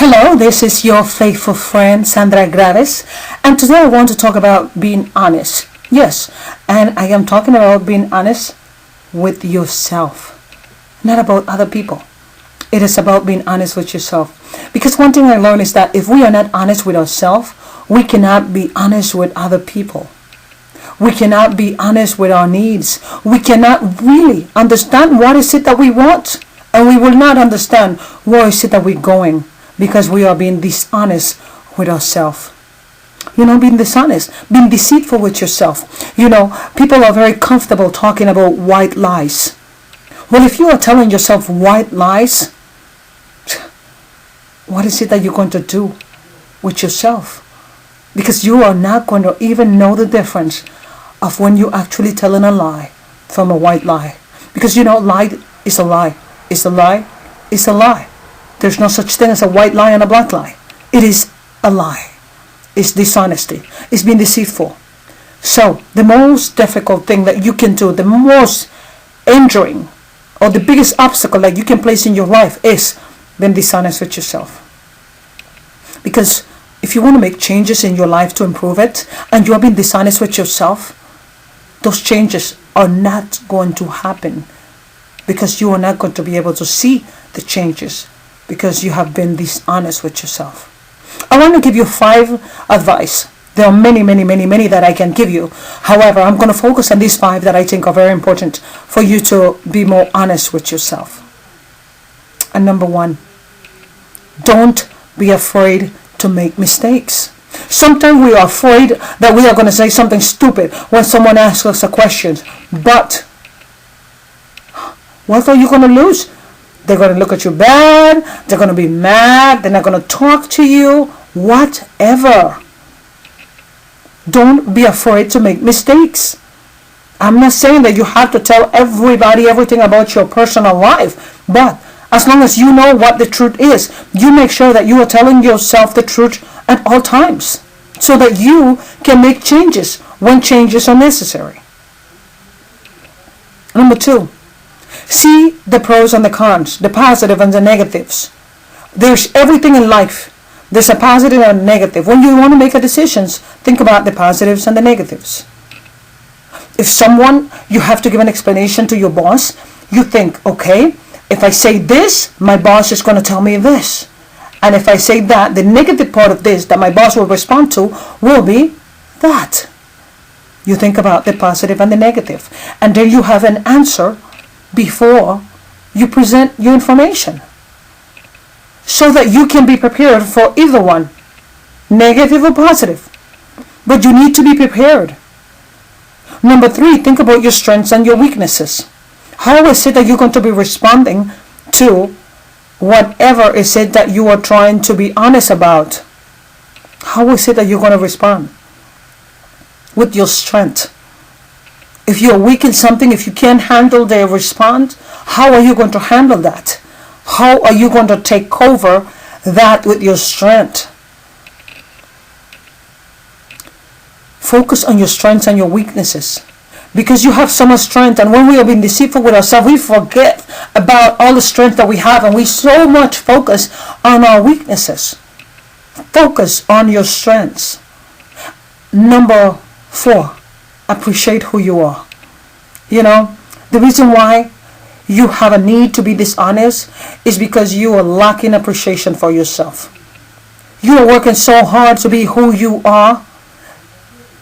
Hello, this is your faithful friend Sandra Graves, and today I want to talk about being honest. Yes, and I am talking about being honest with yourself, not about other people. It is about being honest with yourself. Because one thing I learned is that if we are not honest with ourselves, we cannot be honest with other people. We cannot be honest with our needs. We cannot really understand what is it that we want, and we will not understand where is it that we're going, because we are being dishonest with ourselves. Being dishonest, being deceitful with yourself. People are very comfortable talking about white lies. Well, if you are telling yourself white lies, what is it that you're going to do with yourself? Because you are not going to even know the difference of when you're actually telling a lie from a white lie. Because lie is a lie. Is a lie is a lie. There's no such thing as a white lie and a black lie. It is a lie. It's dishonesty. It's being deceitful. So the most difficult thing that you can do, the most injuring or the biggest obstacle that you can place in your life is being dishonest with yourself. Because if you want to make changes in your life to improve it, and you are being dishonest with yourself, those changes are not going to happen, because you are not going to be able to see the changes, because you have been dishonest with yourself. I want to give you 5 advice. There are many that I can give you. However, I'm going to focus on these 5 that I think are very important for you to be more honest with yourself. And number 1, don't be afraid to make mistakes. Sometimes we are afraid that we are going to say something stupid when someone asks us a question. But what are you going to lose? They're going to look at you bad. They're going to be mad. They're not going to talk to you. Whatever. Don't be afraid to make mistakes. I'm not saying that you have to tell everybody everything about your personal life. But as long as you know what the truth is, you make sure that you are telling yourself the truth at all times, so that you can make changes when changes are necessary. Number 2. See the pros and the cons, the positive and the negatives. There's everything in life. There's a positive and a negative. When you want to make a decision, think about the positives and the negatives. If you have to give an explanation to your boss, you think, okay, if I say this, my boss is going to tell me this. And if I say that, the negative part of this that my boss will respond to will be that. You think about the positive and the negative. And then you have an answer before you present your information, so that you can be prepared for either one, negative or positive. But you need to be prepared. Number 3, think about your strengths and your weaknesses. How is it that you're going to be responding to whatever is it that you are trying to be honest about? How is it that you're going to respond? With your strength. If you're weak in something, if you can't handle the response, how are you going to handle that? How are you going to take over that with your strength? Focus on your strengths and your weaknesses. Because you have so much strength, and when we are being deceitful with ourselves, we forget about all the strength that we have, and we so much focus on our weaknesses. Focus on your strengths. Number 4, appreciate who you are. The reason why you have a need to be dishonest is because you are lacking appreciation for yourself. You are working so hard to be who you are.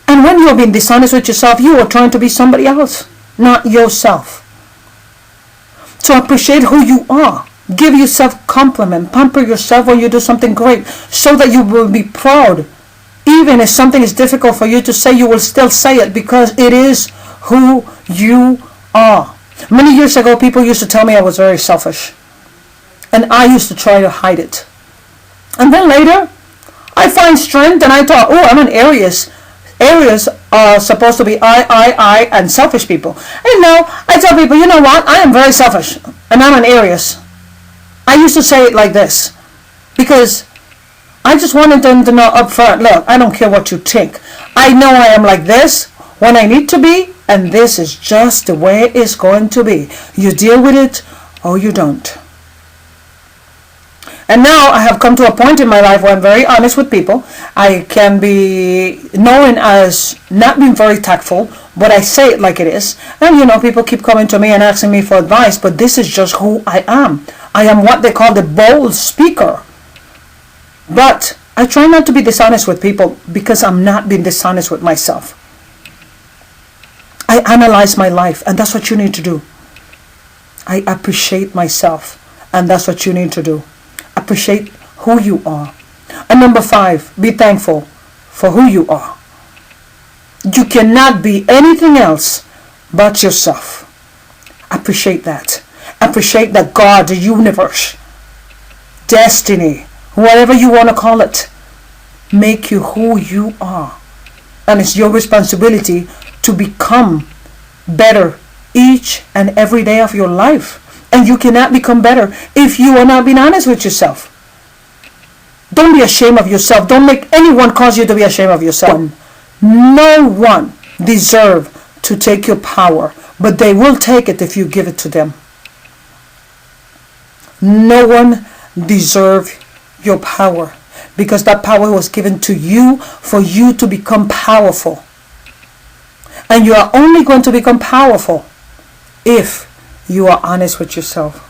And when you are being dishonest with yourself, you are trying to be somebody else, not yourself. So appreciate who you are. Give yourself compliment. Pamper yourself when you do something great, so that you will be proud. Even if something is difficult for you to say, you will still say it, because it is who you are. Many years ago, people used to tell me I was very selfish. And I used to try to hide it. And then later, I find strength and I thought, oh, I'm an Aries. Aries are supposed to be I, and selfish people. And now I tell people, you know what? I am very selfish. And I'm an Aries. I used to say it like this, because I just wanted them to know up front, look, I don't care what you think. I know I am like this when I need to be, and this is just the way it's going to be. You deal with it or you don't. And now I have come to a point in my life where I'm very honest with people. I can be known as not being very tactful, but I say it like it is. And people keep coming to me and asking me for advice, but this is just who I am. I am what they call the bold speaker. But I try not to be dishonest with people because I'm not being dishonest with myself. I analyze my life, and that's what you need to do. I appreciate myself, and that's what you need to do. Appreciate who you are. And number 5, be thankful for who you are. You cannot be anything else but yourself. Appreciate that. Appreciate that God, the universe, destiny, whatever you want to call it, make you who you are. And it's your responsibility to become better each and every day of your life. And you cannot become better if you are not being honest with yourself. Don't be ashamed of yourself. Don't make anyone cause you to be ashamed of yourself. No one deserves to take your power, but they will take it if you give it to them. No one deserves your power, because that power was given to you for you to become powerful. And you are only going to become powerful if you are honest with yourself.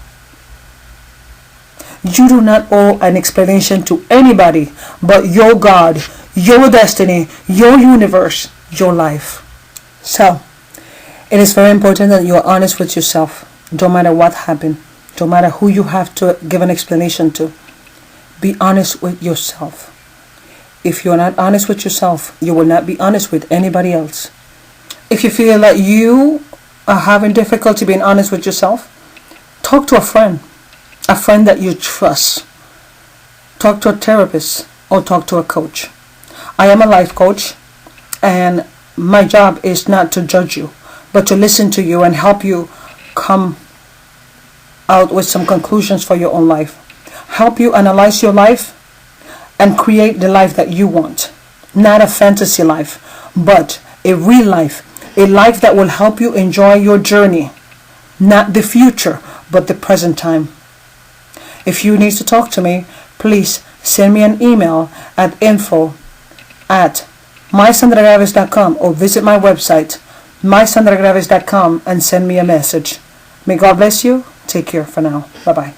You do not owe an explanation to anybody but your God, your destiny, your universe, your life. So, it is very important that you are honest with yourself. No matter what happened, no matter who you have to give an explanation to, be honest with yourself. If you are not honest with yourself, you will not be honest with anybody else. If you feel that you are having difficulty being honest with yourself, talk to a friend that you trust. Talk to a therapist or talk to a coach. I am a life coach, and my job is not to judge you, but to listen to you and help you come out with some conclusions for your own life. Help you analyze your life and create the life that you want. Not a fantasy life, but a real life. A life that will help you enjoy your journey. Not the future, but the present time. If you need to talk to me, please send me an email at info@mysandragraves.com or visit my website, mysandragraves.com, and send me a message. May God bless you. Take care for now. Bye-bye.